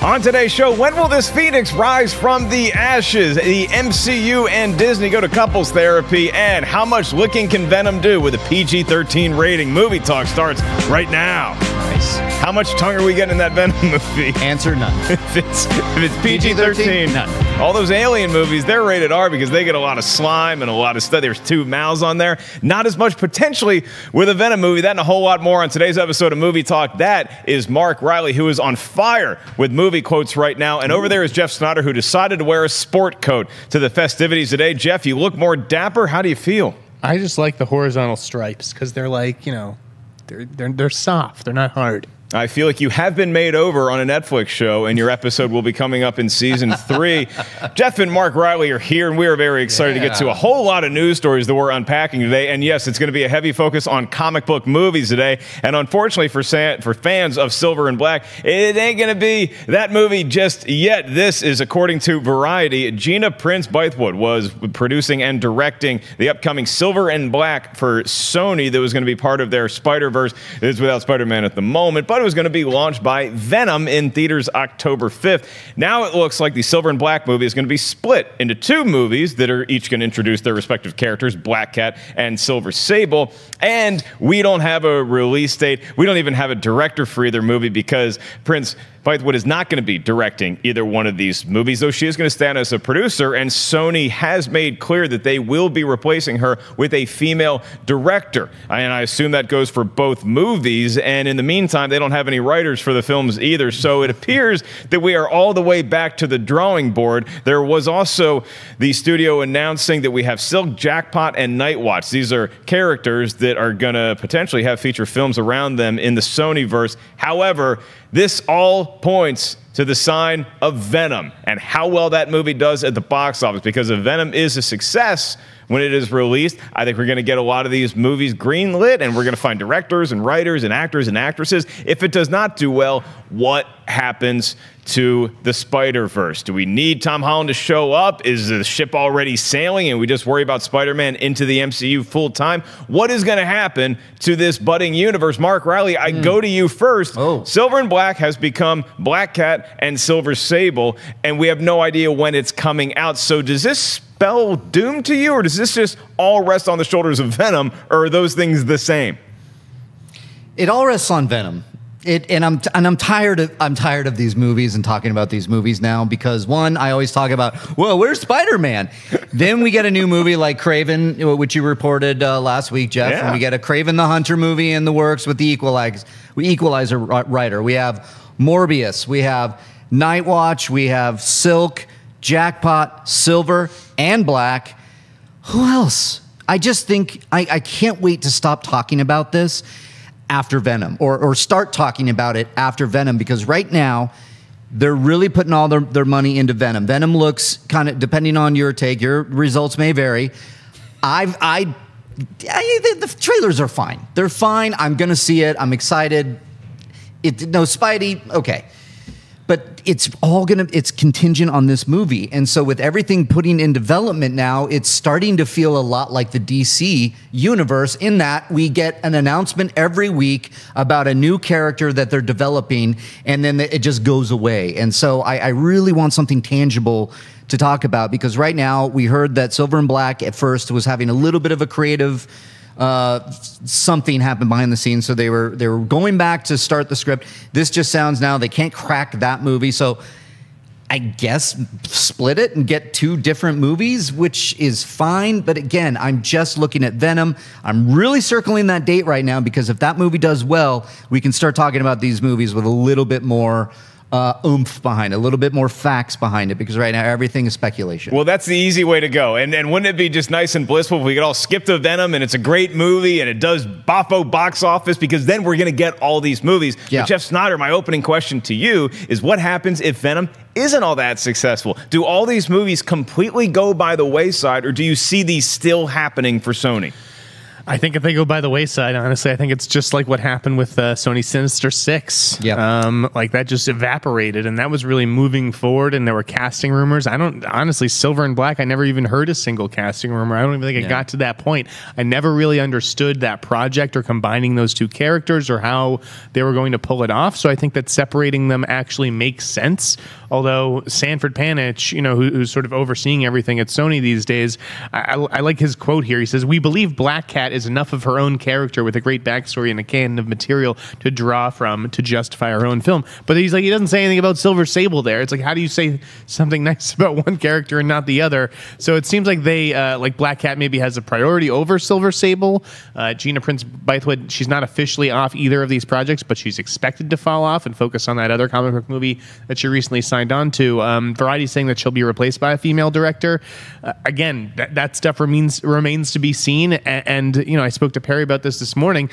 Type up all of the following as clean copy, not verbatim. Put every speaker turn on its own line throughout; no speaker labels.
On today's show, when will this phoenix rise from the ashes? The MCU and Disney go to couples therapy, and how much licking can Venom do with a PG-13 rating? Movie Talk starts right now.
Nice.
How much tongue are we getting in that Venom movie?
Answer none.
If it's PG-13,
none.
All those alien movies, they're rated R because they get a lot of slime and a lot of stuff. There's 2 mouths on there. Not as much potentially with a Venom movie. That and a whole lot more on today's episode of Movie Talk. That is Mark Reilly, who is on fire with movie quotes right now. And over there is Jeff Sneider, who decided to wear a sport coat to the festivities today. Jeff, you look more dapper. How do you feel?
I just like the horizontal stripes because they're like, you know, they're soft. They're not hard.
I feel like you have been made over on a Netflix show, and your episode will be coming up in season 3. Jeff and Mark Reilly are here, and we are very excited to get to a whole lot of news stories that we're unpacking today. And yes, it's going to be a heavy focus on comic book movies today. And unfortunately for fans of Silver and Black, it ain't going to be that movie just yet. This is according to Variety. Gina Prince Bythewood was producing and directing the upcoming Silver and Black for Sony that was going to be part of their Spider-Verse. It's without Spider-Man at the moment, but it was going to be launched by Venom in theaters October 5th. Now it looks like the Silver and Black movie is going to be split into 2 movies that are each going to introduce their respective characters, Black Cat and Silver Sable. And we don't have a release date. We don't even have a director for either movie because Prince Bythewood is not going to be directing either one of these movies, though she is going to stand as a producer, and Sony has made clear that they will be replacing her with a female director. And I assume that goes for both movies, and in the meantime, they don't have any writers for the films either, so it appears that we are all the way back to the drawing board. There was also the studio announcing that we have Silk, Jackpot, and Nightwatch. These are characters that are going to potentially have feature films around them in the Sonyverse. However, this all points to the sign of Venom and how well that movie does at the box office, because if Venom is a success when it is released, I think we're going to get a lot of these movies greenlit, and we're going to find directors and writers and actors and actresses. If it does not do well, what happens to the Spider-Verse? Do we need Tom Holland to show up? Is the ship already sailing and we just worry about Spider-Man into the MCU full time? What is going to happen to this budding universe? Mark Reilly, I go to you first. Silver and Black has become Black Cat and Silver Sable, and we have no idea when it's coming out. So does this spell doom to you, or does this just all rest on the shoulders of Venom, or are those things the same?
It all rests on Venom. I'm tired of these movies and talking about these movies now because, one, I always talk about, well, where's Spider-Man? Then we get a new movie like Kraven, which you reported last week, Jeff, and we get a Kraven the Hunter movie in the works with the Equalizer writer. We have Morbius, we have Nightwatch, we have Silk, Jackpot, Silver, and Black. Who else? I just think I can't wait to stop talking about this after Venom, or start talking about it after Venom, because right now they're really putting all their money into Venom. Venom looks kind of, depending on your take, your results may vary. The trailers are fine. They're fine. I'm going to see it. I'm excited. No, Spidey, okay. But it's contingent on this movie. And so with everything putting in development now, it's starting to feel a lot like the DC universe, in that we get an announcement every week about a new character that they're developing, and then it just goes away. And so I really want something tangible to talk about, because right now we heard that Silver and Black at first was having a little bit of a creative something happened behind the scenes, so they were going back to start the script. This just sounds now they can't crack that movie, so I guess split it and get 2 different movies, which is fine. But again, I'm just looking at Venom. I'm really circling that date right now, because if that movie does well, we can start talking about these movies with a little bit more oomph behind it, a little bit more facts behind it, because right now everything is speculation. Well,
that's the easy way to go. And wouldn't it be just nice and blissful if we could all skip to Venom and it's a great movie and it does boffo box office, because then we're going to get all these movies.
Yeah.
But Jeff Sneider, my opening question to you is, what happens if Venom isn't all that successful? Do all these movies completely go by the wayside, or do you see these still happening for Sony?
I think if they go by the wayside, honestly, I think it's just like what happened with Sony Sinister Six. Like that just evaporated, and that was really moving forward. And there were casting rumors. I don't honestly, Silver and Black. I never even heard a single casting rumor. I don't even think it got to that point. I never really understood that project or combining those two characters or how they were going to pull it off. So I think that separating them actually makes sense. Although Sanford Panitch, who's sort of overseeing everything at Sony these days, I like his quote here. He says, "We believe Black Cat is enough of her own character with a great backstory and a canon of material to draw from to justify her own film." But he doesn't say anything about Silver Sable there. It's like, how do you say something nice about one character and not the other? So it seems like they, like Black Cat maybe has a priority over Silver Sable. Gina Prince Bythewood, she's not officially off either of these projects, but she's expected to fall off and focus on that other comic book movie that she recently signed on to. Variety's saying that she'll be replaced by a female director. Again, that stuff remains to be seen. And I spoke to Perry about this morning.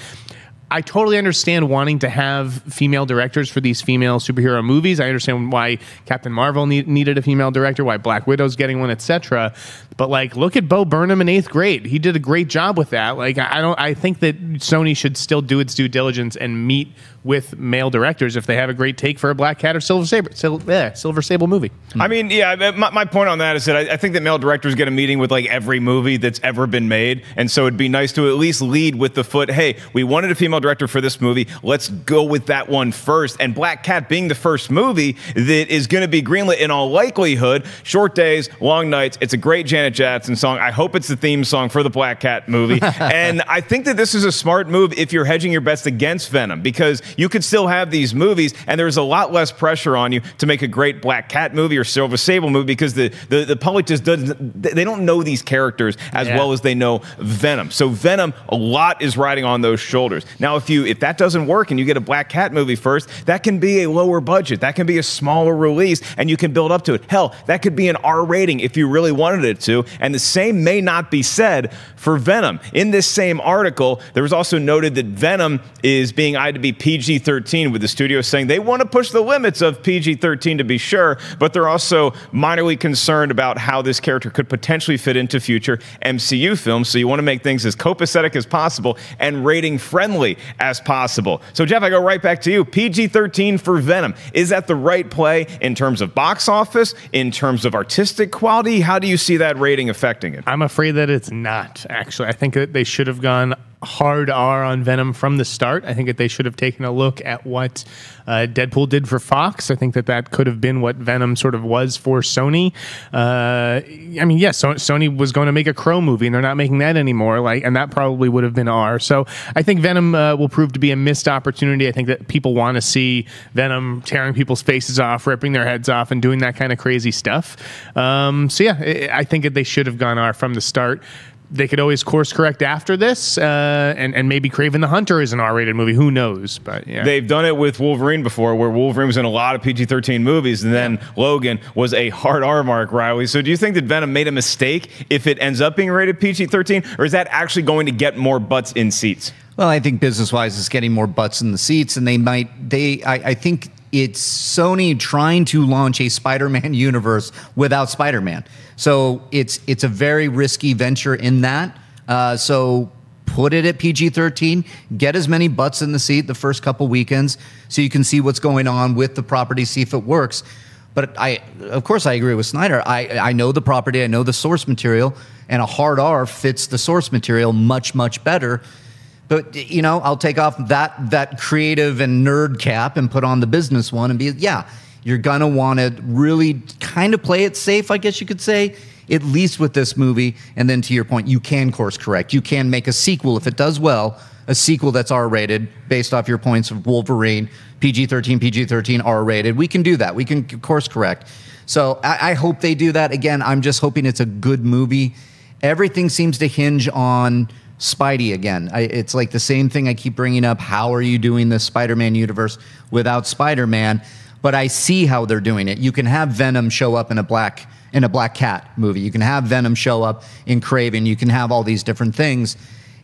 I totally understand wanting to have female directors for these female superhero movies. I understand why Captain Marvel needed a female director, why Black Widow's getting one, etc. But look at Bo Burnham in 8th Grade. He did a great job with that. I think that Sony should still do its due diligence and meet with male directors if they have a great take for a Black Cat or Silver Sable movie.
I mean, my point on that is that I think that male directors get a meeting with every movie that's ever been made, and so it'd be nice to at least lead with the foot, hey, we wanted a female director for this movie, let's go with that one first. And Black Cat being the first movie that is going to be greenlit in all likelihood, short days, long nights. It's a great Janet Jackson song. I hope it's the theme song for the Black Cat movie. And I think that this is a smart move if you're hedging your bets against Venom, because you could still have these movies and there's a lot less pressure on you to make a great Black Cat movie or Silver Sable movie, because the public just doesn't, they don't know these characters as well as they know Venom. So Venom, a lot is riding on those shoulders. Now, if that doesn't work and you get a Black Cat movie first, that can be a lower budget. That can be a smaller release and you can build up to it. Hell, that could be an R rating if you really wanted it to. And the same may not be said for Venom. In this same article, there was also noted that Venom is being eyed to be PG-13, with the studio saying they want to push the limits of PG-13 to be sure, but they're also minorly concerned about how this character could potentially fit into future MCU films. So you want to make things as copacetic as possible and rating friendly as possible. So Jeff, I go right back to you. PG-13 for Venom. Is that the right play in terms of box office, in terms of artistic quality? How do you see that rating affecting it?
I'm afraid that it's not, actually. I think that they should have gone hard R on Venom from the start. I think that they should have taken a look at what Deadpool did for Fox. I think that could have been what Venom sort of was for Sony. Sony was going to make a Crow movie, and they're not making that anymore. And that probably would have been R. So I think Venom will prove to be a missed opportunity. I think that people want to see Venom tearing people's faces off, ripping their heads off, and doing that kind of crazy stuff. I think that they should have gone R from the start. They could always course correct after this, and maybe Kraven the Hunter is an R-rated movie. Who knows? But yeah,
they've done it with Wolverine before, where Wolverine was in a lot of PG-13 movies, and then Logan was a hard R mark, Reilly. So do you think that Venom made a mistake if it ends up being rated PG-13, or is that actually going to get more butts in seats?
Well, I think business-wise, it's getting more butts in the seats, and I think it's Sony trying to launch a Spider-Man universe without Spider-Man. So it's a very risky venture in that. So put it at PG-13, get as many butts in the seat the first couple weekends so you can see what's going on with the property, see if it works. But of course, I agree with Sneider. I know the property, I know the source material, and a hard R fits the source material much, much better. But, I'll take off that creative and nerd cap and put on the business one and be, you're going to want to really kind of play it safe, I guess you could say, at least with this movie. And then to your point, you can course correct. You can make a sequel, if it does well, a sequel that's R-rated based off your points of Wolverine, PG-13, R-rated. We can do that. We can course correct. So I hope they do that. Again, I'm just hoping it's a good movie. Everything seems to hinge on Spidey again. It's like the same thing I keep bringing up. How are you doing this Spider-Man universe without Spider-Man? But I see how they're doing it. You can have Venom show up in a Black Cat movie. You can have Venom show up in Kraven. You can have all these different things.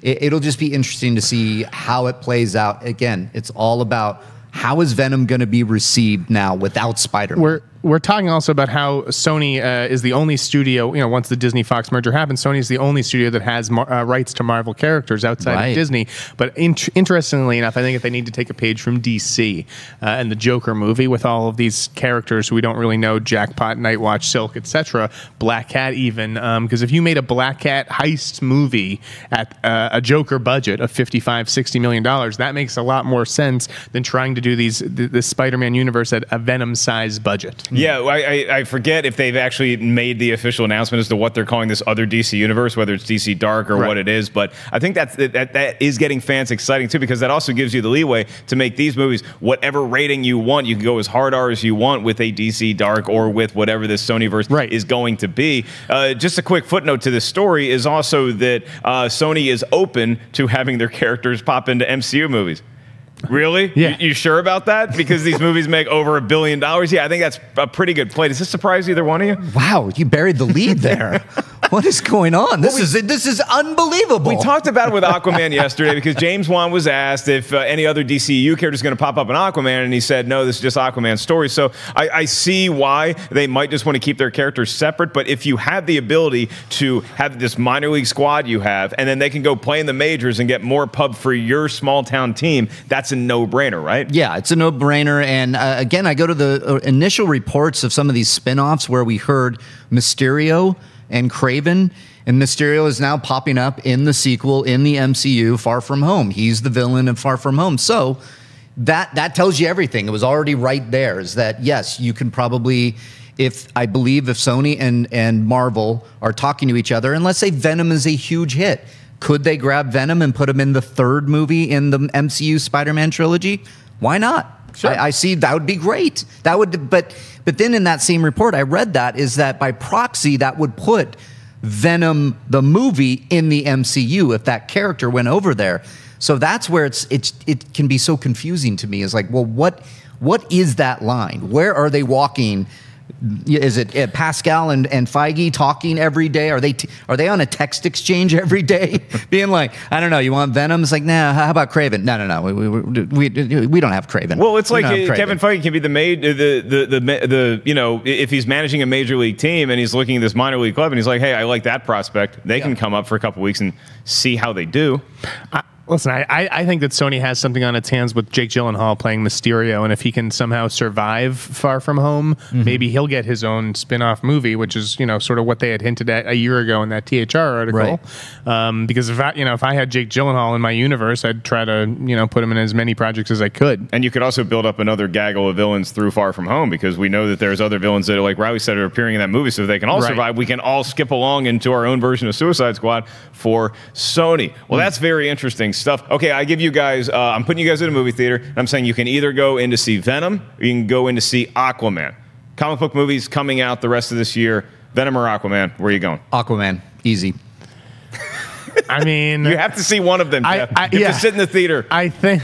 It'll just be interesting to see how it plays out. Again, it's all about how is Venom going to be received now without Spider-Man.
we're talking also about how Sony is the only studio, once the Disney-Fox merger happens, Sony is the only studio that has rights to Marvel characters outside of Disney. But interestingly enough, I think if they need to take a page from DC and the Joker movie with all of these characters who we don't really know, Jackpot, Nightwatch, Silk, etc., Black Cat even, because if you made a Black Cat heist movie at a Joker budget of $55-60 million, that makes a lot more sense than trying to do this Spider-Man universe at a Venom-sized budget.
Yeah, I forget if they've actually made the official announcement as to what they're calling this other DC universe, whether it's DC Dark or what it is. But I think that is getting fans exciting too, because that also gives you the leeway to make these movies whatever rating you want. You can go as hard R as you want with a DC Dark or with whatever this Sonyverse is going to be. Just a quick footnote to this story is also that Sony is open to having their characters pop into MCU movies. Really?
Yeah.
You sure about that? Because these movies make over $1 billion? Yeah, I think that's a pretty good play. Does this surprise either one of you?
Wow, you buried the lead there. What is going on? This is unbelievable.
We talked about it with Aquaman yesterday because James Wan was asked if any other DCU character is going to pop up in Aquaman, and he said, no, this is just Aquaman's story. So I see why they might just want to keep their characters separate, but if you have the ability to have this minor league squad you have, and then they can go play in the majors and get more pub for your small town team, that's a no-brainer, right?
Yeah, it's a no-brainer. And again, I go to the initial reports of some of these spin-offs where we heard Mysterio and Kraven, and Mysterio is now popping up in the sequel in the MCU, Far From Home. He's the villain of Far From Home. So that tells you everything. It was already right there, is that, yes, you can probably, if Sony and Marvel are talking to each other, and let's say Venom is a huge hit, could they grab Venom and put him in the third movie in the MCU Spider-Man trilogy? Why not? Sure. I see that would be great. That would, but then in that same report, I read that is that by proxy that would put Venom the movie in the MCU if that character went over there. So that's where it can be so confusing to me. Is like, well, what is that line? Where are they walking? Is it Pascal and Feige talking every day? Are they on a text exchange every day, being like, I don't know, you want Venom? It's like, nah. How about Kraven? No. We don't have Kraven.
Well, it's like Kevin Feige can be if he's managing a major league team and he's looking at this minor league club and he's like, hey, I like that prospect. They can come up for a couple weeks and see how they do.
Listen, I think that Sony has something on its hands with Jake Gyllenhaal playing Mysterio, and if he can somehow survive Far From Home, maybe he'll get his own spin-off movie, which is, sort of what they had hinted at a year ago in that THR article. Right. Because if I had Jake Gyllenhaal in my universe, I'd try to, put him in as many projects as I could.
And you could also build up another gaggle of villains through Far From Home, because we know that there's other villains that, like Reilly said, are appearing in that movie, so if they can all survive, we can all skip along into our own version of Suicide Squad for Sony. Well, that's very interesting stuff. Okay, I give you guys, I'm putting you guys in a movie theater, and I'm saying you can either go in to see Venom, or you can go in to see Aquaman. Comic book movies coming out the rest of this year. Venom or Aquaman? Where are you going?
Aquaman. Easy.
I mean,
you have to see one of them, Jeff. You have to sit in the theater.
I think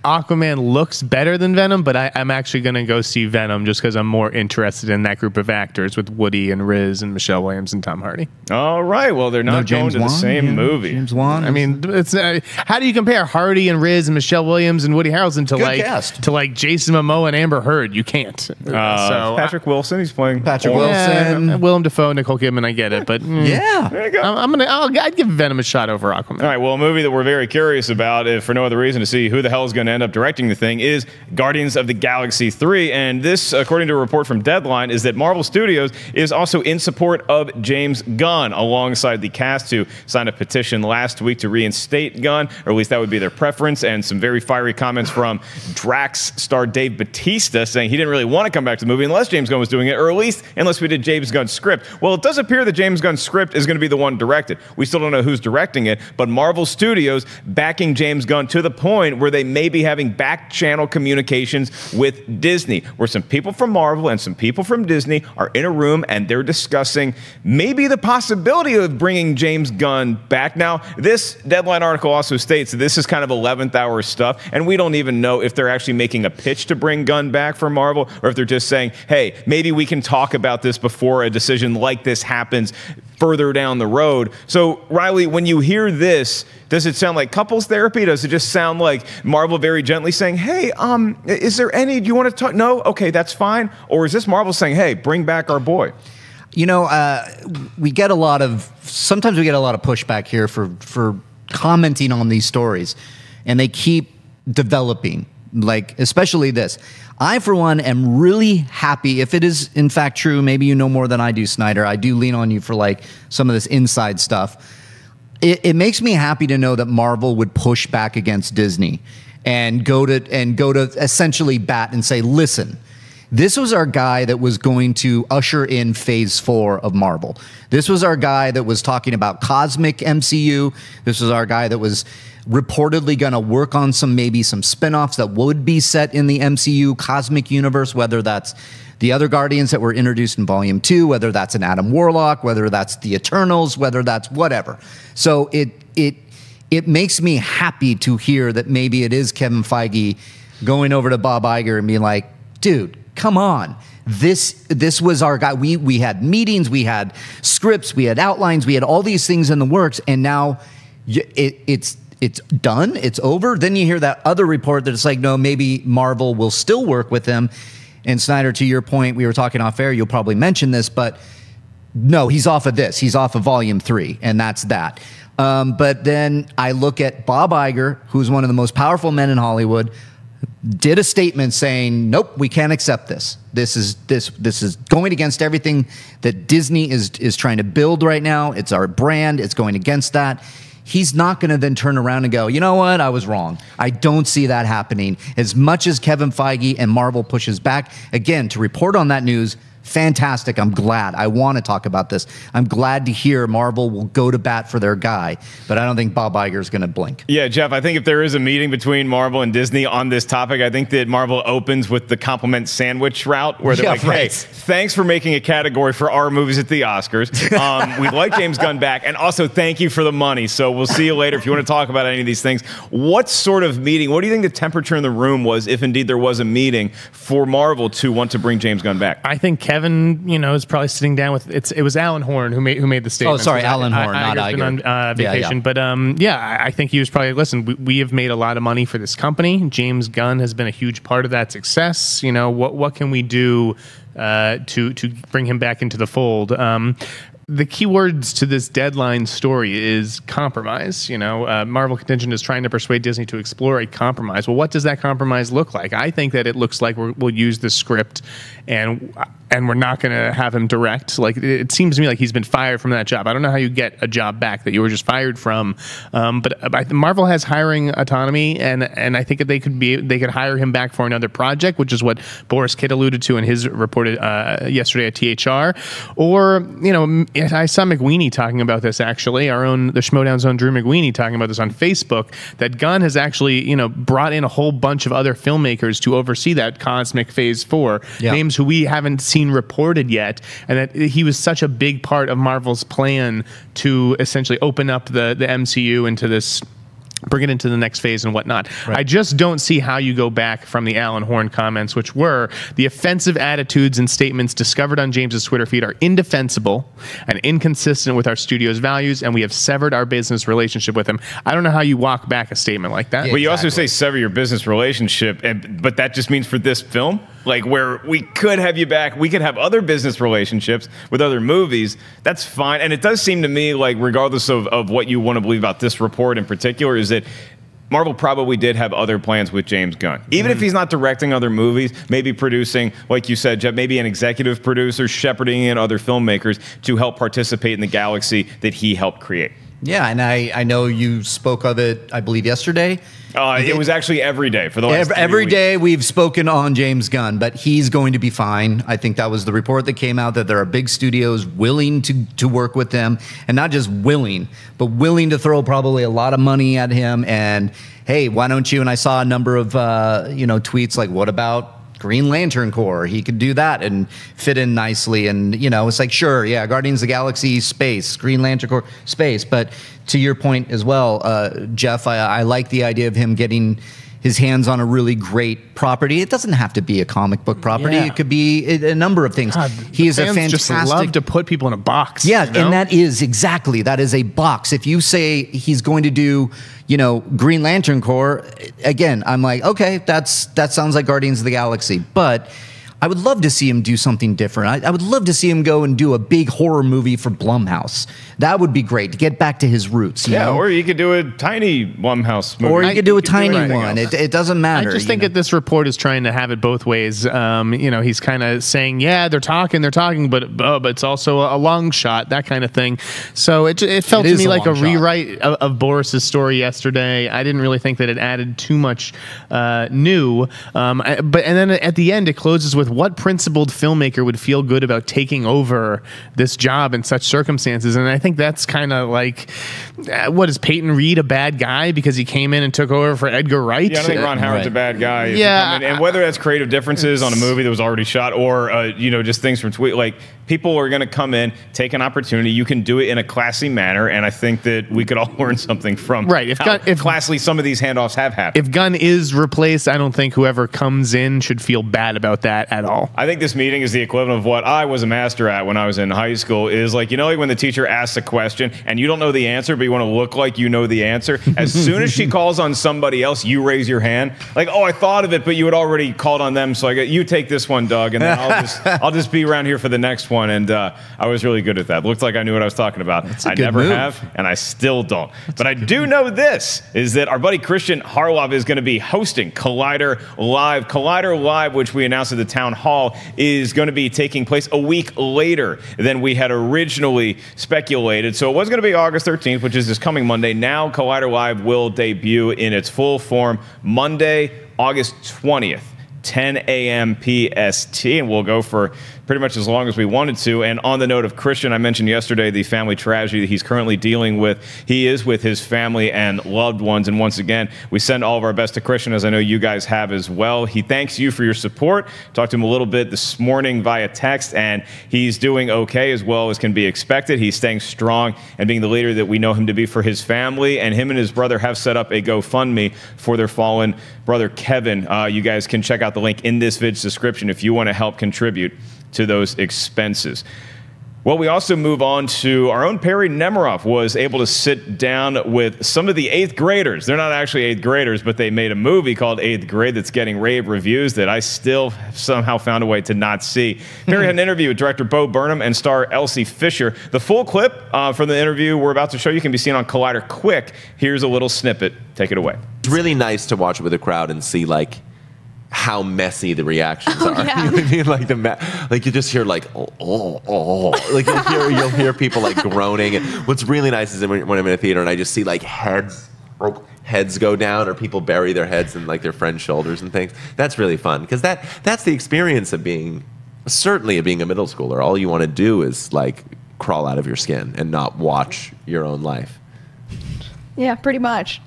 Aquaman looks better than Venom, but I'm actually going to go see Venom just because I'm more interested in that group of actors with Woody and Riz and Michelle Williams and Tom Hardy.
All right. Well, they're not going to the same movie.
James Wan.
I mean, it's how do you compare Hardy and Riz and Michelle Williams and Woody Harrelson to like Jason Momoa and Amber Heard? You can't.
So Patrick Wilson. He's playing
Patrick Wilson.
Willem Dafoe, Nicole Kidman. I get it, but
yeah,
there you go.
I'd give Venom a shot over Aquaman.
All right. Well, a movie that we're very curious about, if for no other reason, to see who the hell is going to end up directing the thing, is Guardians of the Galaxy 3. And this, according to a report from Deadline, is that Marvel Studios is also in support of James Gunn, alongside the cast, who signed a petition last week to reinstate Gunn, or at least that would be their preference. And some very fiery comments from Drax star Dave Bautista saying he didn't really want to come back to the movie unless James Gunn was doing it, or at least unless we did James Gunn's script. Well, it does appear that James Gunn's script is going to be the one directed. We still don't know who's directing it, but Marvel Studios backing James Gunn to the point where they may be having back-channel communications with Disney, where some people from Marvel and some people from Disney are in a room and they're discussing maybe the possibility of bringing James Gunn back. Now, this Deadline article also states that this is kind of 11th hour stuff, and we don't even know if they're actually making a pitch to bring Gunn back for Marvel, or if they're just saying, hey, maybe we can talk about this before a decision like this happens. further down the road. So, Reilly, when you hear this, does it sound like couples therapy? Does it just sound like Marvel very gently saying, hey, is there any, do you want to talk? No? Okay, that's fine. Or is this Marvel saying, hey, bring back our boy?
You know, sometimes we get a lot of pushback here for commenting on these stories, and they keep developing, like especially this. I, for one, am really happy if it is in fact true. Maybe you know more than I do, Sneider. I do lean on you for like some of this inside stuff. It makes me happy to know that Marvel would push back against Disney and go to essentially bat and say, listen, this was our guy that was going to usher in phase 4 of Marvel. This was our guy that was talking about cosmic MCU. This was our guy that was reportedly going to work on maybe some spinoffs that would be set in the MCU cosmic universe, whether that's the other Guardians that were introduced in Volume 2, whether that's an Adam Warlock, whether that's the Eternals, whether that's whatever. So it makes me happy to hear that maybe it is Kevin Feige going over to Bob Iger and being like, dude, come on. This was our guy. We had meetings, we had scripts, we had outlines, we had all these things in the works, and now it's done, it's over. Then you hear that other report that it's like, no, maybe Marvel will still work with them. And Sneider, to your point, we were talking off air, you'll probably mention this, but no, he's off of this. He's off of Volume 3, and that's that. But then I look at Bob Iger, who's one of the most powerful men in Hollywood, did a statement saying, nope, we can't accept this. This is going against everything that Disney is trying to build right now. It's our brand. It's going against that. He's not going to then turn around and go, you know what? I was wrong. I don't see that happening. As much as Kevin Feige and Marvel pushes back, again, to report on that news, fantastic. I'm glad. I want to talk about this. I'm glad to hear Marvel will go to bat for their guy, but I don't think Bob Iger is going to blink.
Yeah, Jeff, I think if there is a meeting between Marvel and Disney on this topic, I think that Marvel opens with the compliment sandwich route where they're like, hey, thanks for making a category for our movies at the Oscars. We'd like James Gunn back, and also thank you for the money. So we'll see you later if you want to talk about any of these things. What sort of meeting, what do you think the temperature in the room was, if indeed there was a meeting for Marvel to want to bring James Gunn back?
I think Kevin, is probably sitting down with it was Alan Horn who made the statement.
Oh, sorry, Alan Horn, not Iger.
Been on vacation, but I think he was probably, listen, we have made a lot of money for this company. James Gunn has been a huge part of that success. What can we do to bring him back into the fold? The key words to this deadline story is compromise. Marvel Contingent is trying to persuade Disney to explore a compromise. Well, what does that compromise look like? I think that it looks like we'll use the script and we're not going to have him direct. Like, it seems to me like he's been fired from that job. I don't know how you get a job back that you were just fired from. But Marvel has hiring autonomy, and I think that they could hire him back for another project, which is what Boris Kidd alluded to in his report yesterday at THR. Or, I saw McWeeny talking about this, actually, the Schmoedown's own Drew McWeeny talking about this on Facebook, that Gunn has actually, brought in a whole bunch of other filmmakers to oversee that cosmic phase 4, names who we haven't seen reported yet, and that he was such a big part of Marvel's plan to essentially open up the MCU into this, bring it into the next phase and whatnot. Right. I just don't see how you go back from the Alan Horn comments, which were the offensive attitudes and statements discovered on James's Twitter feed are indefensible and inconsistent with our studio's values, and we have severed our business relationship with him. I don't know how you walk back a statement like that.
Yeah, but you also say sever your business relationship, but that just means for this film? Like, where we could have you back, we could have other business relationships with other movies. That's fine. And it does seem to me like, regardless of what you want to believe about this report in particular, is that Marvel probably did have other plans with James Gunn. Even if he's not directing other movies, maybe producing, like you said, Jeff, maybe an executive producer, shepherding in other filmmakers to help participate in the galaxy that he helped create.
Yeah, and I know you spoke of it, I believe, yesterday.
It was actually every day for the last
every day we've spoken on James Gunn, but he's going to be fine. I think that was the report that came out, that there are big studios willing to work with them, and not just willing, but willing to throw probably a lot of money at him. And hey, why don't you? And I saw a number of tweets like, what about Green Lantern Corps? He could do that and fit in nicely. And, it's like, sure, yeah, Guardians of the Galaxy, space, Green Lantern Corps, space. But to your point as well, Jeff, I like the idea of him getting his hands on a really great property. It doesn't have to be a comic book property.
Yeah.
It could be a number of things. He is a
Fans
fantastic.
just love to put people in a box.
Yeah,
you know?
and that is a box. If you say he's going to do, Green Lantern Corps, again, I'm like, okay, that sounds like Guardians of the Galaxy, but I would love to see him do something different. I would love to see him go and do a big horror movie for Blumhouse. That would be great to get back to his roots. You know?
Or you could do a tiny Blumhouse movie.
Or you could do a tiny
anything
one.
else.
It doesn't matter.
I just think that this report is trying to have it both ways. He's kind of saying, yeah, they're talking, but it's also a long shot, that kind of thing. So it felt to me like a rewrite of Boris's story yesterday. I didn't really think that it added too much new. And then at the end, it closes with, what principled filmmaker would feel good about taking over this job in such circumstances? And I think that's kind of like, what is Peyton Reed a bad guy because he came in and took over for Edgar Wright?
Yeah, I think Ron Howard's a bad guy.
Yeah,
and whether that's creative differences on a movie that was already shot, or just things from tweet, like people are going to come in, take an opportunity. You can do it in a classy manner, and I think that we could all learn something from if classily some of these handoffs have happened.
If Gunn is replaced, I don't think whoever comes in should feel bad about that at all.
I think this meeting is the equivalent of what I was a master at when I was in high school. Is like, like when the teacher asks a question and you don't know the answer, but you want to look like you know the answer. As soon as she calls on somebody else, you raise your hand. Like, oh, I thought of it, but you had already called on them. So you take this one, Doug, and then I'll just be around here for the next one. And I was really good at that. Looked like I knew what I was talking about. I never have, and I still don't. But I do know this, is that our buddy Christian Harloff is going to be hosting Collider Live. Collider Live, which we announced at the Town Hall, is going to be taking place a week later than we had originally speculated. So it was going to be August 13th, which is this coming Monday. Now Collider Live will debut in its full form Monday, August 20th. 10 a.m. PST, and we'll go for pretty much as long as we wanted to. And on the note of Christian, I mentioned yesterday the family tragedy that he's currently dealing with. He is with his family and loved ones, and once again, we send all of our best to Christian, as I know you guys have as well. He thanks you for your support. Talked to him a little bit this morning via text, and he's doing okay, as well as can be expected. He's staying strong and being the leader that we know him to be for his family, and him and his brother have set up a GoFundMe for their fallen brother Kevin. You guys can check out the link in this vid's description if you want to help contribute to those expenses. Well, we also move on to our own Perry Nemiroff was able to sit down with some of the 8th graders. They're not actually 8th graders, but they made a movie called 8th Grade that's getting rave reviews that I still somehow found a way to not see. Perry had an interview with director Bo Burnham and star Elsie Fisher. The full clip from the interview we're about to show you can be seen on Collider Quick. Here's a little snippet. Take it away.
It's really nice to watch it with a crowd and see, like, how messy the reactions are.
Yeah.
You know what I mean? Like you just hear like like you'll hear people like groaning. And what's really nice is when I'm in a theater and I just see like heads go down, or people bury their heads in like their friends' shoulders and things. That's really fun, because that's the experience of being a middle schooler. All you want to do is like crawl out of your skin and not watch your own life.
Yeah, pretty much.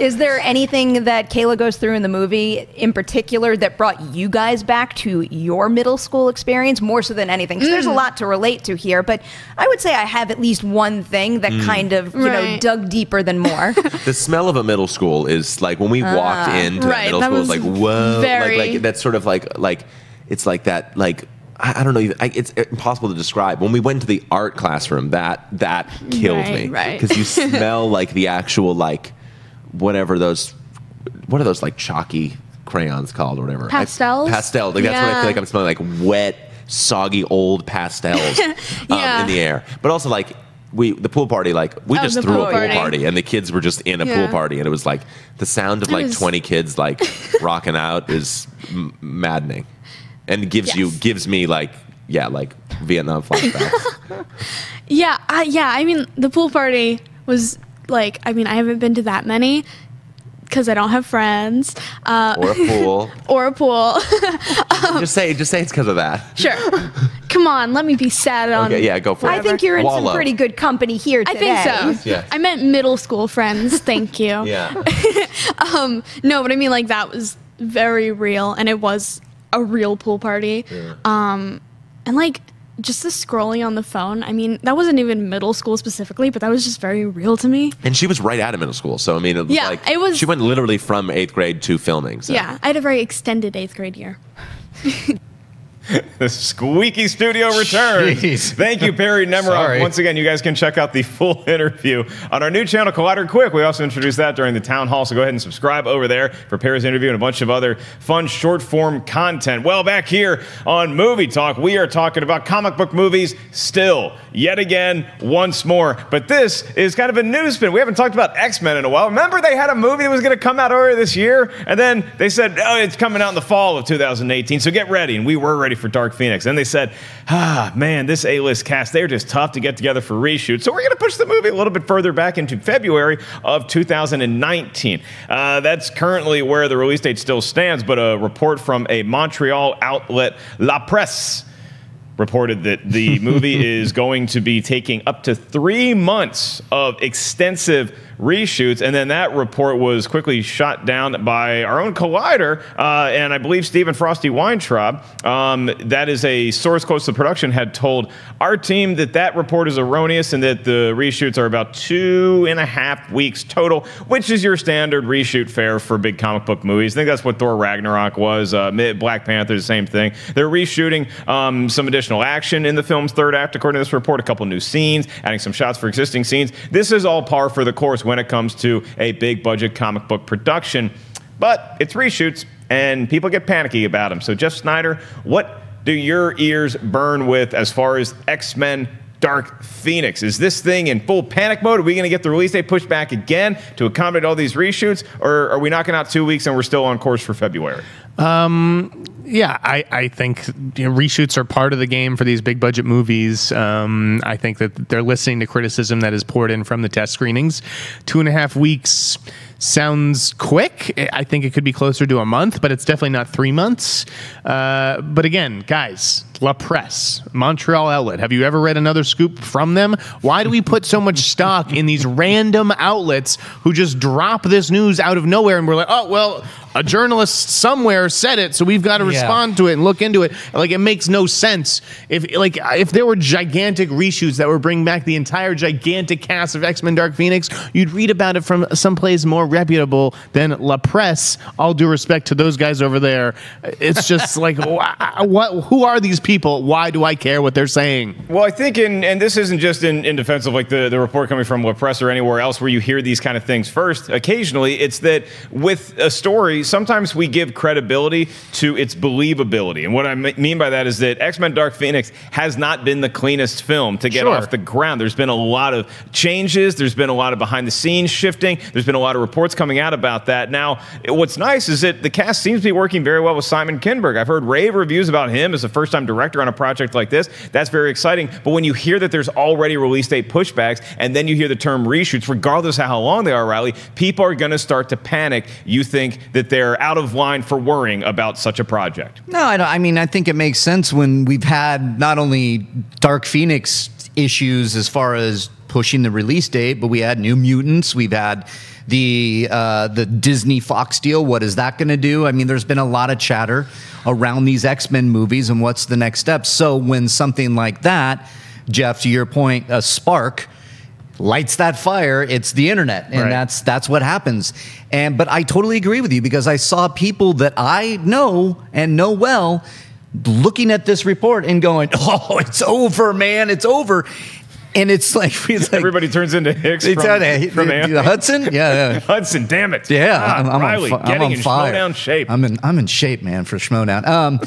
Is there anything that Kayla goes through in the movie in particular that brought you guys back to your middle school experience more so than anything? Because there's a lot to relate to here, but I would say I have at least one thing that kind of, dug deeper than more.
The smell of a middle school is like when we walked into middle school, it's like, whoa. Like that's sort of like it's like that, like, I don't know. It's impossible to describe. When we went to the art classroom, that killed me.
Right.
Because you smell like the actual, like, what are those like chalky crayons called or whatever?
Pastels?
Pastel. Like, that's what I feel like I'm smelling, like wet, soggy, old pastels in the air. But also, like, the pool party, like, we just threw a pool party, and the kids were just in a pool party, and it was like the sound of like 20 kids like rocking out is maddening. And gives me like Vietnam flashbacks.
I mean, the pool party was like, I haven't been to that many because I don't have friends.
Or a pool. Just say it's because of that.
Sure. Come on, let me be sad on.
Okay, yeah, go for it.
I think you're in some pretty good company here today.
I think so.
Yeah.
I meant middle school friends. Thank you.
Yeah.
No, but I mean, like, that was very real, and it was a real pool party. And like just the scrolling on the phone. I mean, that wasn't even middle school specifically, but that was just very real to me.
And she was right out of middle school. So, I mean,
it was.
She went literally from 8th grade to filming. So.
Yeah, I had a very extended 8th grade year.
The squeaky studio returns.
Jeez.
Thank you, Perry Nemiroff.
Sorry.
Once again, you guys can check out the full interview on our new channel, Collider Quick. We also introduced that during the town hall, so go ahead and subscribe over there for Perry's interview and a bunch of other fun short-form content. Well, back here on Movie Talk, we are talking about comic book movies still, yet again, once more. But this is kind of a new spin. We haven't talked about X-Men in a while. Remember they had a movie that was going to come out earlier this year, and then they said, oh, it's coming out in the fall of 2018, so get ready. And we were ready for Dark Phoenix. Then they said, man, this A-list cast, they're just tough to get together for reshoots. So we're going to push the movie a little bit further back into February of 2019. That's currently where the release date still stands, but a report from a Montreal outlet, La Presse, reported that the movie is going to be taking up to 3 months of extensive reshoots, and then that report was quickly shot down by our own Collider, and I believe Stephen Frosty Weintraub, that is a source close to production, had told our team that report is erroneous and that the reshoots are about 2.5 weeks total, which is your standard reshoot fare for big comic book movies. I think that's what Thor Ragnarok was. Black Panther, the same thing. They're reshooting some additional action in the film's third act, according to this report, a couple new scenes, adding some shots for existing scenes. This is all par for the course when it comes to a big budget comic book production, but it's reshoots and people get panicky about them. So Jeff Sneider, what do your ears burn with as far as X-Men Dark Phoenix? Is this thing in full panic mode? Are we going to get the release date pushed back again to accommodate all these reshoots, or are we knocking out 2 weeks and we're still on course for February?
Yeah, I think reshoots are part of the game for these big budget movies. I think that they're listening to criticism that is poured in from the test screenings. 2.5 weeks sounds quick. I think it could be closer to a month, but it's definitely not 3 months. But again, guys, La Presse, Montreal outlet. Have you ever read another scoop from them? Why do we put so much stock in these random outlets who just drop this news out of nowhere and we're like, oh, well, a journalist somewhere said it, so we've got to respond to it and look into it. Like, it makes no sense. If there were gigantic reshoots that were bringing back the entire gigantic cast of X-Men Dark Phoenix, you'd read about it from someplace more reputable than La Presse. All due respect to those guys over there. It's just like, who are these people? Why do I care what they're saying?
Well, I think, and this isn't just in defense of like the report coming from La Presse or anywhere else where you hear these kind of things first. Occasionally, it's that with a story, sometimes we give credibility to its believability. And what I mean by that is that X-Men Dark Phoenix has not been the cleanest film to get off the ground. There's been a lot of changes. There's been a lot of behind-the-scenes shifting. There's been a lot of reports coming out about that. Now, what's nice is that the cast seems to be working very well with Simon Kinberg. I've heard rave reviews about him as a first-time director on a project like this. That's very exciting. But when you hear that there's already release date pushbacks, and then you hear the term reshoots, regardless of how long they are, Reilly, people are going to start to panic. You think that they're out of line for worrying about such a project.
No, I mean, I think it makes sense when we've had not only Dark Phoenix issues as far as pushing the release date, but we had New Mutants. We've had the Disney Fox deal. What is that going to do? I mean, there's been a lot of chatter around these X-Men movies and what's the next step. So when something like that, Jeff, to your point, a spark lights that fire, it's the internet, and that's what happens. But I totally agree with you, because I saw people that I know and know well looking at this report and going, "Oh, it's over, man, it's over." And it's like
everybody turns into Hicks from
Hudson. Yeah.
Hudson, damn it.
Yeah, I'm
Reilly, getting in
fire.
Schmoedown shape.
I'm in shape, man, for Schmoedown.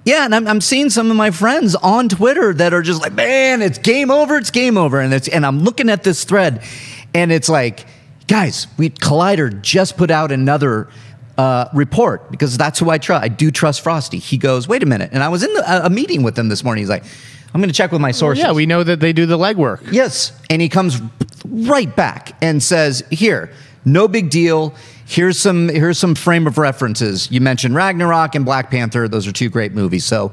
Yeah, and I'm seeing some of my friends on Twitter that are just like, man, it's game over, and I'm looking at this thread, and it's like, guys, Collider just put out another report, because that's who I trust. I do trust Frosty. He goes, wait a minute, and I was in a meeting with him this morning. He's like, I'm going to check with my sources.
Yeah, we know that they do the legwork.
Yes, and he comes right back and says, here, no big deal. Here's some frame of references. You mentioned Ragnarok and Black Panther. Those are two great movies. So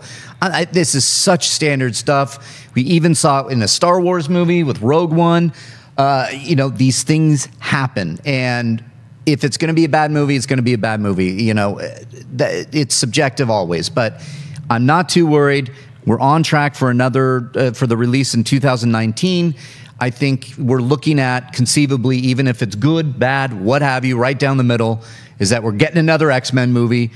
this is such standard stuff. We even saw it in a Star Wars movie with Rogue One. These things happen. And if it's going to be a bad movie, it's going to be a bad movie. It's subjective always. But I'm not too worried. We're on track for another for the release in 2019. I think we're looking at, conceivably, even if it's good, bad, what have you, right down the middle, is that we're getting another X-Men movie.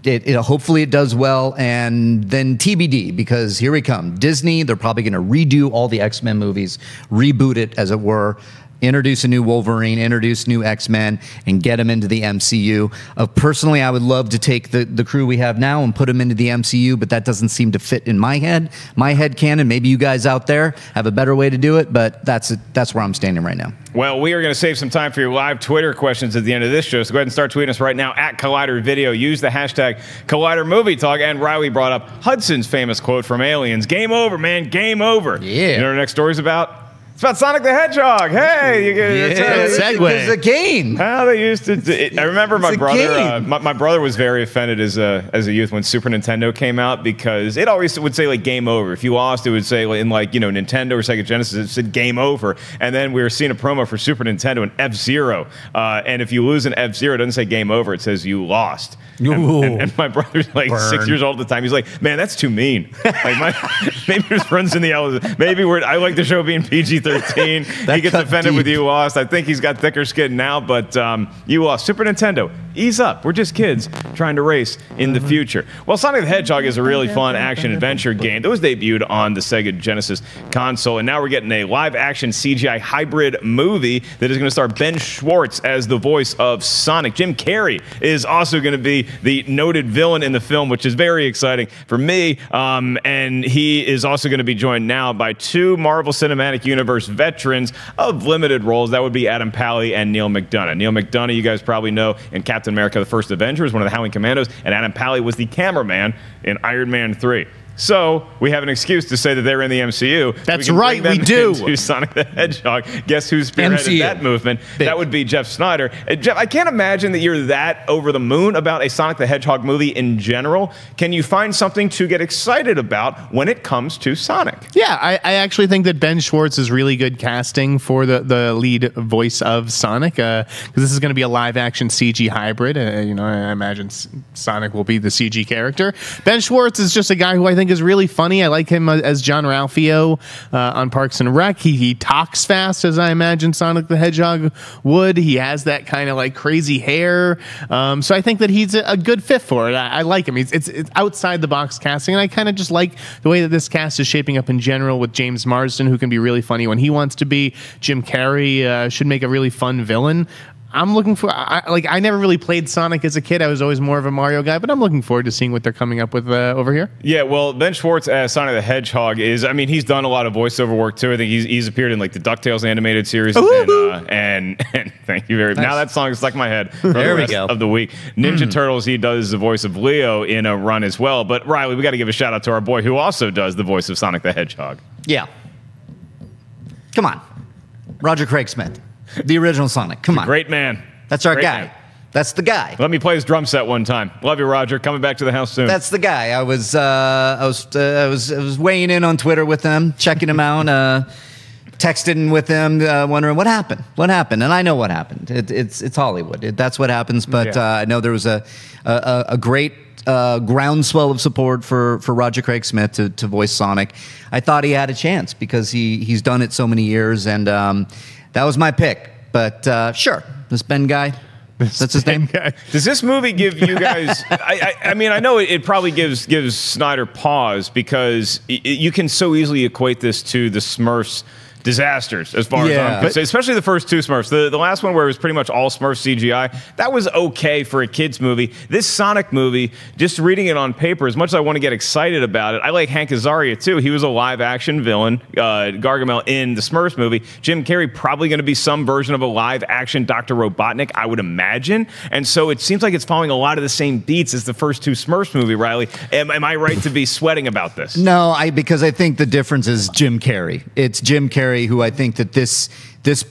Hopefully it does well, and then TBD, because here we come. Disney, they're probably going to redo all the X-Men movies, reboot it, as it were, introduce a new Wolverine, introduce new X-Men, and get them into the MCU. Personally, I would love to take the crew we have now and put them into the MCU, but that doesn't seem to fit in my head canon. Maybe you guys out there have a better way to do it, but that's where I'm standing right now.
Well, we are going to save some time for your live Twitter questions at the end of this show, so go ahead and start tweeting us right now at Collider Video. Use the hashtag Collider Movie Talk, and Reilly brought up Hudson's famous quote from Aliens, "Game over, man, game over."
Yeah.
You know what our next story's about? It's about Sonic the Hedgehog. Hey, you get
segue.
It's a game.
How they used to. I remember my brother. My brother was very offended as a youth when Super Nintendo came out, because it always would say like "game over." If you lost, it would say in Nintendo or Sega Genesis, it said "game over." And then we were seeing a promo for Super Nintendo and F-Zero, and if you lose an F-Zero, it doesn't say "game over." It says "you lost." And my brother's like 6 years old at the time. He's like, "Man, that's too mean." Like maybe his friends in the Ellis. Maybe I like the show being PG-13. He gets offended with "you lost." I think he's got thicker skin now, but you lost. Super Nintendo, ease up. We're just kids trying to race in the future. Well, Sonic the Hedgehog is a really fun action-adventure game that was debuted on the Sega Genesis console, and now we're getting a live-action CGI hybrid movie that is going to star Ben Schwartz as the voice of Sonic. Jim Carrey is also going to be the noted villain in the film, which is very exciting for me, and he is also going to be joined now by two Marvel Cinematic Universe veterans of limited roles. That would be Adam Pally and Neal McDonough. Neal McDonough, you guys probably know in Captain America: The First Avenger, is one of the Howling Commandos, and Adam Pally was the cameraman in Iron Man 3. So we have an excuse to say that they're in the MCU.
That's right, we do.
Into Sonic the Hedgehog. Guess who spearheaded that movement? Big. That would be Jeff Sneider. Jeff, I can't imagine that you're that over the moon about a Sonic the Hedgehog movie in general. Can you find something to get excited about when it comes to Sonic?
Yeah, I actually think that Ben Schwartz is really good casting for the lead voice of Sonic, because this is going to be a live-action CG hybrid. I imagine Sonic will be the CG character. Ben Schwartz is just a guy who I think is really funny. I like him as John Ralphio on Parks and Rec. He talks fast, as I imagine Sonic the Hedgehog would. He has that kind of like crazy hair. So I think that he's a good fit for it. I like him. It's outside the box casting, and I kind of just like the way that this cast is shaping up in general, with James Marsden, who can be really funny when he wants to be. Jim Carrey should make a really fun villain. I'm looking for, I never really played Sonic as a kid. I was always more of a Mario guy, but I'm looking forward to seeing what they're coming up with over here.
Yeah, well, Ben Schwartz as Sonic the Hedgehog he's done a lot of voiceover work too. I think he's appeared in like the DuckTales animated series. And thank you very much. Now that song stuck in my head for the rest of the week. Ninja Turtles, he does the voice of Leo in a run as well. But Reilly, we got to give a shout out to our boy who also does the voice of Sonic the Hedgehog.
Yeah. Come on. Roger Craig Smith. The original Sonic. Come on.
Great man.
That's our guy. Man. That's the guy.
Let me play his drum set one time. Love you, Roger. Coming back to the house soon.
That's the guy. I was weighing in on Twitter with him, checking him out, texting with him, wondering what happened. What happened? And I know what happened. It's Hollywood. That's what happens. But I know there was a great groundswell of support for Roger Craig Smith to voice Sonic. I thought he had a chance because he's done it so many years, and that was my pick. But sure, this Ben guy, that's his name.
Does this movie give you guys? I mean, I know it probably gives Sneider pause, because you can so easily equate this to the Smurfs disasters, as far as I'm concerned, especially the first two Smurfs. The last one, where it was pretty much all Smurf CGI, that was okay for a kids movie. This Sonic movie, just reading it on paper, as much as I want to get excited about it, I like Hank Azaria too. He was a live action villain, Gargamel, in the Smurfs movie. Jim Carrey probably going to be some version of a live action Dr. Robotnik, I would imagine. And so it seems like it's following a lot of the same beats as the first two Smurfs movie. Reilly, am I right to be sweating about this?
No, because I think the difference is Jim Carrey. It's Jim Carrey who I think that this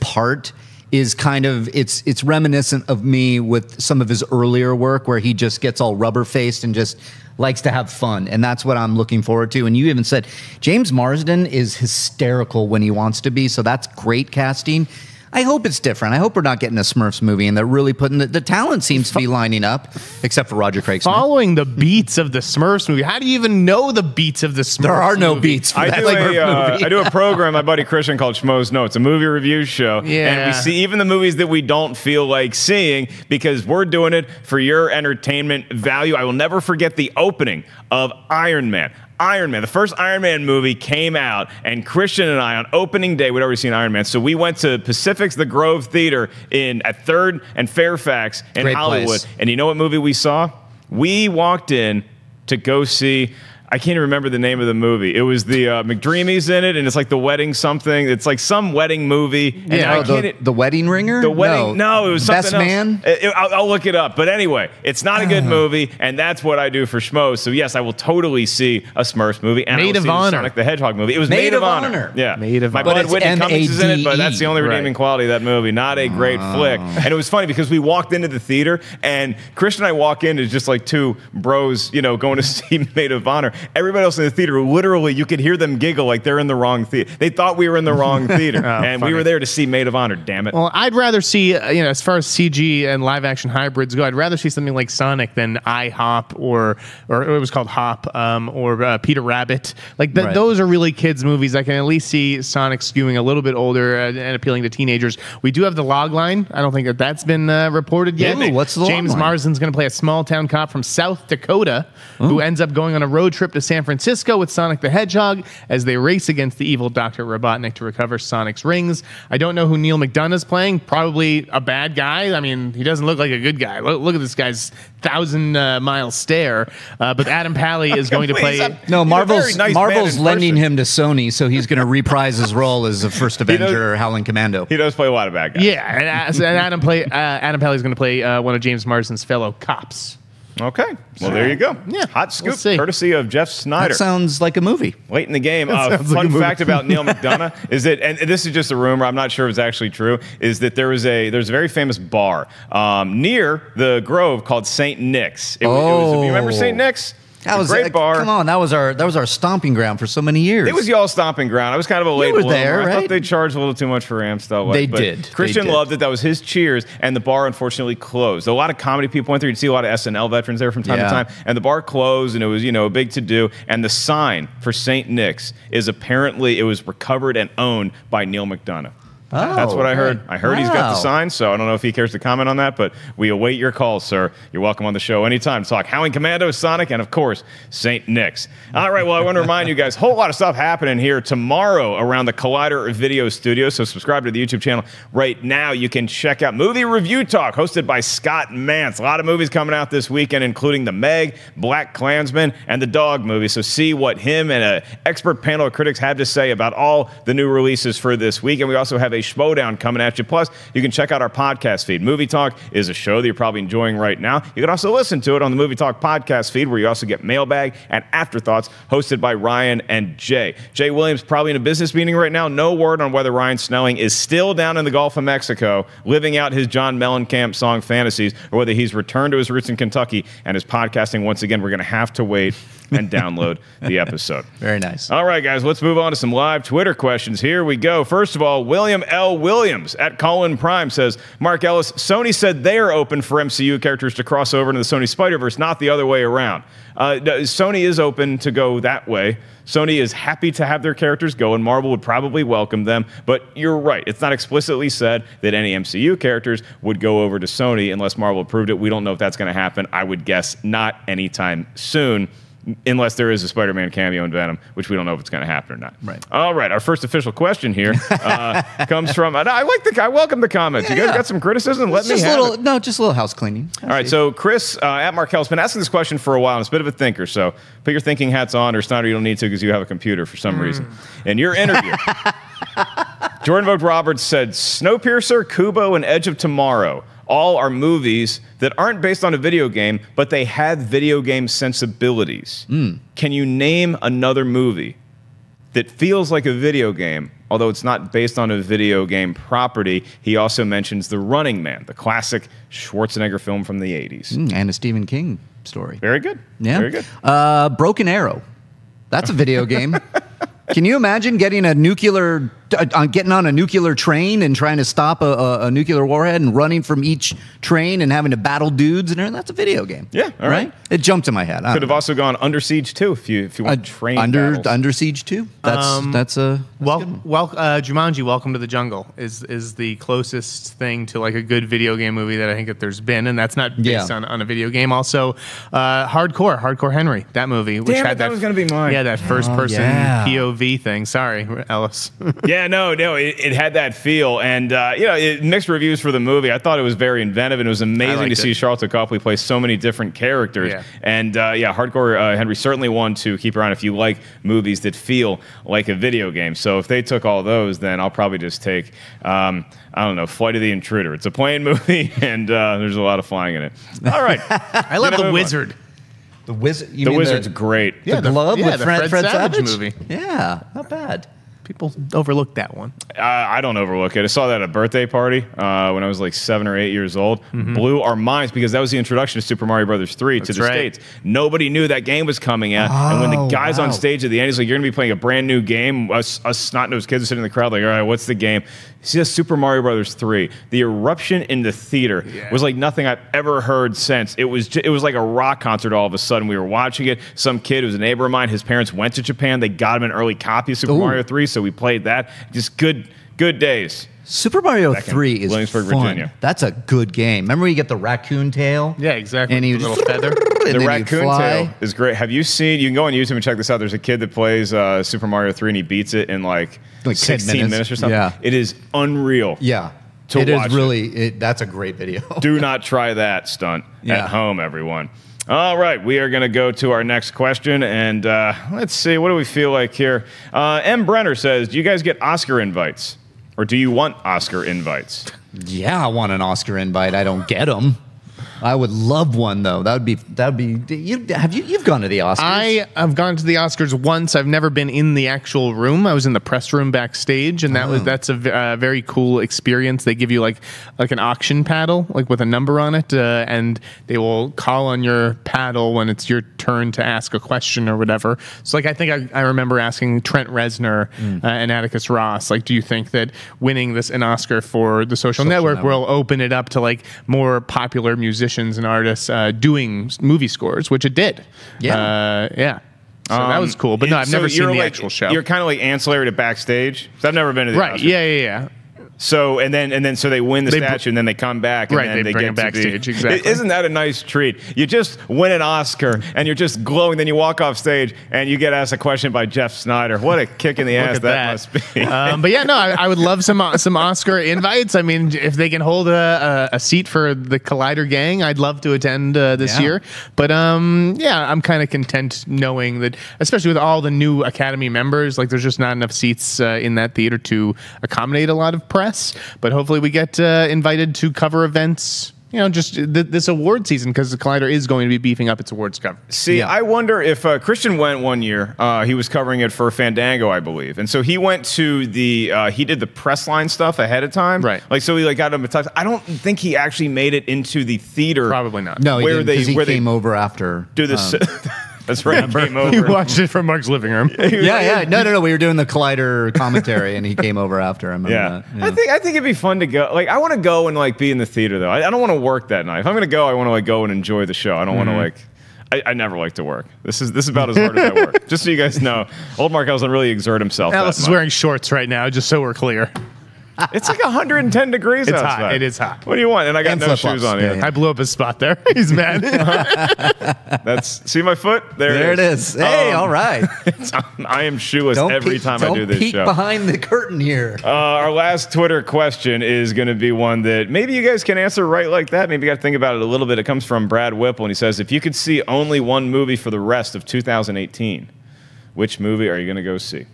part is kind of, it's reminiscent of me with some of his earlier work, where he just gets all rubber-faced and just likes to have fun, and that's what I'm looking forward to. And you even said James Marsden is hysterical when he wants to be, so that's great casting. I hope it's different. I hope we're not getting a Smurfs movie and they're really putting the talent seems to be lining up, except for Roger Craig Smith.
Following the beats of the Smurfs movie. How do you even know the beats of the Smurfs
There are no
movie?
beats for
I
that
do,
Smurf movie.
I do a program, my buddy Christian, called Schmoedown. It's a movie review show.
Yeah.
And we see even the movies that we don't feel like seeing because we're doing it for your entertainment value. I will never forget the opening of Iron Man. Iron Man, the first Iron Man movie came out, and Christian and I on opening day, we'd already seen Iron Man, so we went to Pacific's The Grove Theater at 3rd and Fairfax in
Great
Hollywood.
place.
And you know what movie we saw? We walked in to go see, I can't even remember the name of the movie. It was the McDreamy's in it, and it's like the wedding something. It's like some wedding movie. And
Yeah,
I can't,
the Wedding Ringer?
the wedding? No, it was something
Best
else.
Man?
I'll look it up. But anyway, it's not a good movie, and that's what I do for Schmo. So yes, I will totally see a Smurfs movie, and
Maid
I will
of
see the
Honor.
Sonic the Hedgehog movie. It was
Maid
Maid
of
of Honor.
Honor.
Yeah,
Maid of
my
Honor.
bud
But
Whitney
it's
Cummings is in it, but that's the only
Right.
redeeming quality of that movie. Not a great flick. And it was funny because we walked into the theater, and Christian and I walk in as just like two bros, going to see Maid of Honor. Everybody else in the theater, literally, you could hear them giggle like they're in the wrong theater. They thought we were in the wrong theater, and
funny.
we were there to see Maid of Honor. Damn it!
Well, I'd rather see, as far as CG and live action hybrids go, I'd rather see something like Sonic than iHop or it was called Hop or Peter Rabbit. Like
Right.
those are really kids movies. I can at least see Sonic skewing a little bit older and appealing to teenagers. We do have the log line. I don't think that's been reported yet.
Ooh, what's the log
James
line?
Marsden's going to play a small town cop from South Dakota who ends up going on a road trip to San Francisco with Sonic the Hedgehog as they race against the evil Dr. Robotnik to recover Sonic's rings. I don't know who Neal McDonough's playing. Probably a bad guy. I mean, he doesn't look like a good guy. Look at this guy's 1,000-mile stare. But Adam Pally is going to play.
No,
He's a very
Marvel's
nice man
Marvel's
in
lending
person.
him to Sony, so he's going to reprise his role as the first Avenger or Howling Commando.
He does play a lot of bad guys.
Yeah, and Adam Pally is going to play one of James Marsden's fellow cops.
Okay. Well, there you go.
Yeah,
Hot scoop,
we'll see.
courtesy of Jeff
That
Snyder.
sounds like a movie.
Late in the game.
sounds like a
Fun
movie.
fact about Neal McDonough is that, and this is just a rumor, I'm not sure if it's actually true, is that there's a very famous bar near the Grove called St. Nick's. It was, you remember St. Nick's?
That was
a great bar.
Come on, that was our stomping ground for so many years.
It was y'all's stomping ground. I was kind of a late
were
bloomer.
there,
I
right?
thought they charged a little too much for Amstel.
They
but
did. They
Christian
did.
loved it. That was his cheers, and the bar unfortunately closed. A lot of comedy people went there. You'd see a lot of SNL veterans there from time to
Yeah.
time, and the bar closed, and it was a big to do. And the sign for St. Nick's is apparently it was recovered and owned by Neal McDonough. That's what I heard.
right.
I heard he's got the
Wow.
sign, so I don't know if he cares to comment on that, but we await your calls, sir. You're welcome on the show anytime to talk Howling Commando, Sonic, and of course, St. Nick's. All right, well, I want to remind you guys, whole lot of stuff happening here tomorrow around the Collider Video Studio, so subscribe to the YouTube channel right now. You can check out Movie Review Talk, hosted by Scott Mantz. A lot of movies coming out this weekend, including The Meg, Black Klansman, and the Dog movie, so see what him and an expert panel of critics have to say about all the new releases for this week. And we also have a Schmoedown coming at you. Plus, you can check out our podcast feed. Movie Talk is a show that you're probably enjoying right now. You can also listen to it on the Movie Talk podcast feed, where you also get Mailbag and Afterthoughts, hosted by Ryan and Jay. Jay Williams probably in a business meeting right now. No word on whether Ryan Snelling is still down in the Gulf of Mexico, living out his John Mellencamp song fantasies, or whether he's returned to his roots in Kentucky and is podcasting once again. We're going to have to wait and download the episode.
Very nice.
All right, guys, let's move on to some live Twitter questions. Here we go. First of all, William L. Williams at Colin Prime says, Mark Ellis, Sony said they are open for MCU characters to cross over into the Sony Spider-Verse, not the other way around. Sony is open to go that way. Sony is happy to have their characters go, and Marvel would probably welcome them. But you're right. It's not explicitly said that any MCU characters would go over to Sony unless Marvel approved it. We don't know if that's going to happen. I would guess not anytime soon, unless there is a Spider-Man cameo in Venom, which we don't know if it's going to happen or not.
Right.
All right. Our first official question here comes from. I welcome the comments. You guys got some criticism? Let me
Just
have
a
it.
little, just a little house cleaning.
All right, so Chris at Markel's been asking this question for a while, and it's a bit of a thinker, so put your thinking hats on, or Snyder, you don't need to because you have a computer for some reason. In your interview, Jordan Vogt Roberts said, Snowpiercer, Kubo, and Edge of Tomorrow all are movies that aren't based on a video game, but they have video game sensibilities. Can you name another movie that feels like a video game, although it's not based on a video game property? He also mentions The Running Man, the classic Schwarzenegger film from the 80s.
And a Stephen King story.
Very good.
Yeah.
Very good.
Broken Arrow. That's a video game. Can you imagine getting a nuclear getting on a nuclear train and trying to stop a nuclear warhead and running from each train and having to battle dudes, and that's a video game.
Yeah, all right.
It jumped in my head.
Could have also gone Under Siege 2 if you want train battles.
Under Siege 2. That's a
Jumanji: Welcome to the Jungle is the closest thing to like a good video game movie that I think that there's been, and that's not based on a video game. Also, Hardcore Henry, that movie, which
Damn
had
that was going to be mine.
Yeah, that first person POV thing. Sorry, Ellis.
Yeah, no, it had that feel, and mixed reviews for the movie. I thought it was very inventive, and it was amazing to see Charlotte Copley play so many different characters.
Yeah.
And Hardcore Henry certainly one to keep around if you like movies that feel like a video game. So if they took all those, then I'll probably just take I don't know, Flight of the Intruder. It's a plane movie, and there's a lot of flying in it. All right,
I love The Wizard.
The Wizard.
The Wizard's great.
Yeah, the glove with
the
Fred Savage
movie.
Yeah, not bad.
People overlook that one.
I don't overlook it. I saw that at a birthday party when I was like 7 or 8 years old. Blew our minds because that was the introduction to Super Mario Brothers 3 to the States. Nobody knew that game was coming out. And when the guy's on stage at the end, he's like, you're going to be playing a brand new game. Us snot-nosed kids are sitting in the crowd like, all right, what's the game? He says Super Mario Brothers 3. The eruption in the theater was like nothing I've ever heard since. It was like a rock concert all of a sudden. We were watching it. Some kid who's a neighbor of mine, his parents went to Japan. They got him an early copy of Super Mario 3, so we played that. Just good days.
Super Mario 3 is
Williamsburg,
fun.
Virginia.
That's a good game. Remember you get the raccoon tail?
Yeah, exactly.
And you
the little feather.
The raccoon tail is great. Have you seen? You can go on YouTube and check this out. There's a kid that plays Super Mario 3 and he beats it in like 16 minutes or something.
Yeah.
It is unreal.
Yeah.
To
it
watch
is really. That's a great video.
Do not try that stunt at home, everyone. All right, we are going to go to our next question, and let's see, what do we feel like here? M. Brenner says, do you guys get Oscar invites? Or do you want Oscar invites?
Yeah, I want an Oscar invite. I don't get them. I would love one though. That'd be. You've gone to the Oscars?
I have gone to the Oscars once. I've never been in the actual room. I was in the press room backstage, and that's a very cool experience. They give you like an auction paddle, like with a number on it, and they will call on your paddle when it's your turn to ask a question or whatever. So like I think I remember asking Trent Reznor and Atticus Ross, like, do you think that winning an Oscar for The Social Network will open it up to like more popular musicians and artists doing movie scores, which it did. Yeah. So that was cool. But no, I've never seen the actual show.
You're kind of like ancillary to backstage. So I've never been to the
Oscars. Yeah.
So and then so they win the statue and then they come back and then they
bring
get
it backstage. Exactly.
Isn't that a nice treat? You just win an Oscar and you're just glowing. Then you walk off stage and you get asked a question by Jeff Sneider. What a kick in the ass that must be.
But yeah, no, I would love some Oscar invites. I mean, if they can hold a seat for the Collider gang, I'd love to attend this year. But yeah, I'm kind of content knowing that, especially with all the new Academy members, like there's just not enough seats in that theater to accommodate a lot of press. But hopefully we get invited to cover events, just this award season, because the Collider is going to be beefing up its awards coverage.
See, I wonder if Christian went one year. He was covering it for Fandango, I believe, and so he went to he did the press line stuff ahead of time,
right?
Like so, he got him a touch. I don't think he actually made it into the theater.
Probably not.
No, he came over after.
Do this. That's right. He came over.
He watched it from Mark's living room.
Yeah. No. We were doing the Collider commentary, and he came over after. I remember that.
I think it'd be fun to go. Like, I want to go and like be in the theater though. I don't want to work that night. If I'm going to go, I want to like go and enjoy the show. I don't want to like. I never like to work. This is about as hard as I work. Just so you guys know, old Mark doesn't really exert himself.
Ellis is wearing shorts right now, just so we're clear.
It's like 110 degrees
it's
outside.
Hot. It is hot.
What do you want? And I got no shoes on.
Yeah.
I blew up his spot there. He's mad.
See my foot? There
it is. Hey, all right.
I am shoeless every time I do this show.
Don't peek behind the curtain here.
Our last Twitter question is going to be one that maybe you guys can answer right like that. Maybe you got to think about it a little bit. It comes from Brad Whipple, and he says, if you could see only one movie for the rest of 2018, which movie are you going to go see?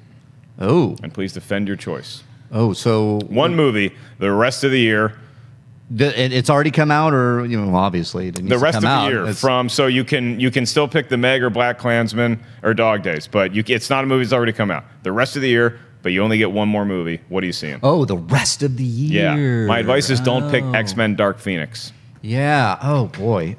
Oh.
And please defend your choice.
Oh, so
one movie the rest of the year.
It's already come out, or obviously it needs
the rest
to come
of the
out.
year.
It's,
so you can still pick the Meg or Black Klansman or Dog Days, but it's not a movie that's already come out. The rest of the year, but you only get one more movie. What are you seeing?
Oh, the rest of the year.
Yeah. My advice is don't pick X-Men Dark Phoenix.
Yeah. Oh boy.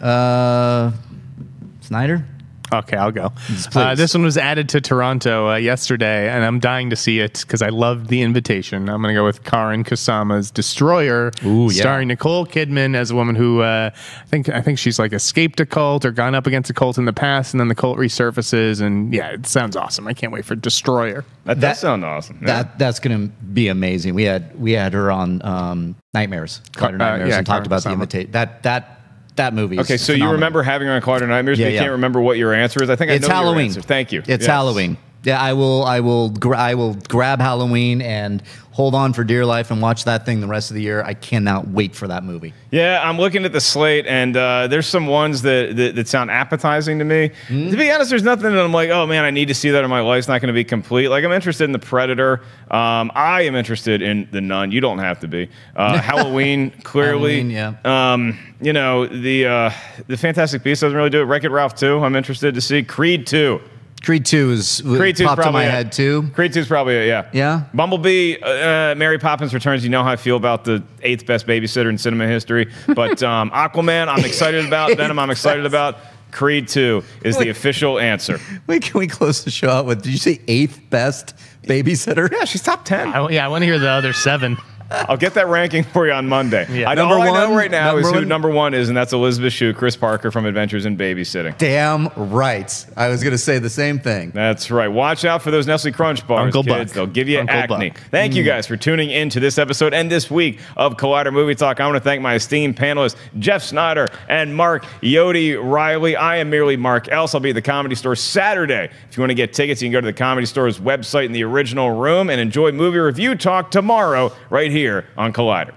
Snyder.
Okay, I'll go.
Please.
This one was added to Toronto yesterday, and I'm dying to see it because I loved the invitation. I'm going to go with Karin Kusama's Destroyer, starring Nicole Kidman as a woman who I think she's like escaped a cult or gone up against a cult in the past, and then the cult resurfaces, and yeah, it sounds awesome. I can't wait for Destroyer.
That does sound awesome. Yeah.
That's going to be amazing. We had her on Nightmares, Collider Nightmares, and talked about the invitation. That movie.
Okay, so
phenomenal.
you remember having her on Collider Nightmares, but you can't remember what your answer is. I think
it's
I know
Halloween.
your answer. Thank you.
It's Halloween. Yeah, I will grab Halloween and hold on for dear life and watch that thing the rest of the year. I cannot wait for that movie.
Yeah, I'm looking at the slate, and there's some ones that sound appetizing to me. To be honest, there's nothing that I'm like, oh man, I need to see that, or my life's not going to be complete. Like, I'm interested in The Predator. I am interested in The Nun. You don't have to be. Halloween, clearly.
Halloween, yeah.
You know, the Fantastic Beasts doesn't really do it. Wreck-It Ralph 2, I'm interested to see. Creed 2.
Creed 2 popped in my head too.
Creed 2 is probably it, yeah.
Yeah?
Bumblebee, Mary Poppins Returns, you know how I feel about the 8th best babysitter in cinema history. But Aquaman, I'm excited about. Venom, I'm excited about. Creed 2 is the official answer.
Wait, can we close the show out with, did you say 8th best babysitter?
Yeah, she's top 10.
I want to hear the other 7.
I'll get that ranking for you on Monday.
Yeah.
I know right now is who number 1 is, and that's Elizabeth Shue, Chris Parker from Adventures in Babysitting.
Damn right. I was going to say the same thing.
That's right. Watch out for those Nestle Crunch bars,
Uncle
kids.
Buck.
They'll give you
Uncle
acne.
Buck.
Thank you guys for tuning in to this episode and this week of Collider Movie Talk. I want to thank my esteemed panelists, Jeff Sneider and Mark Yodi Reilly. I am merely Mark Ellis. I'll be at the Comedy Store Saturday. If you want to get tickets, you can go to the Comedy Store's website in the original room and enjoy movie review talk tomorrow right here on Collider.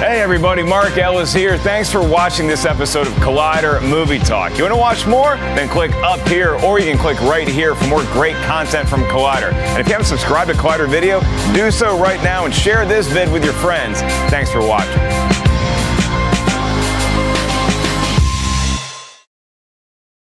Hey everybody, Mark Ellis here. Thanks for watching this episode of Collider Movie Talk. You want to watch more? Then click up here, or you can click right here for more great content from Collider. And if you haven't subscribed to Collider Video, do so right now and share this vid with your friends. Thanks for watching.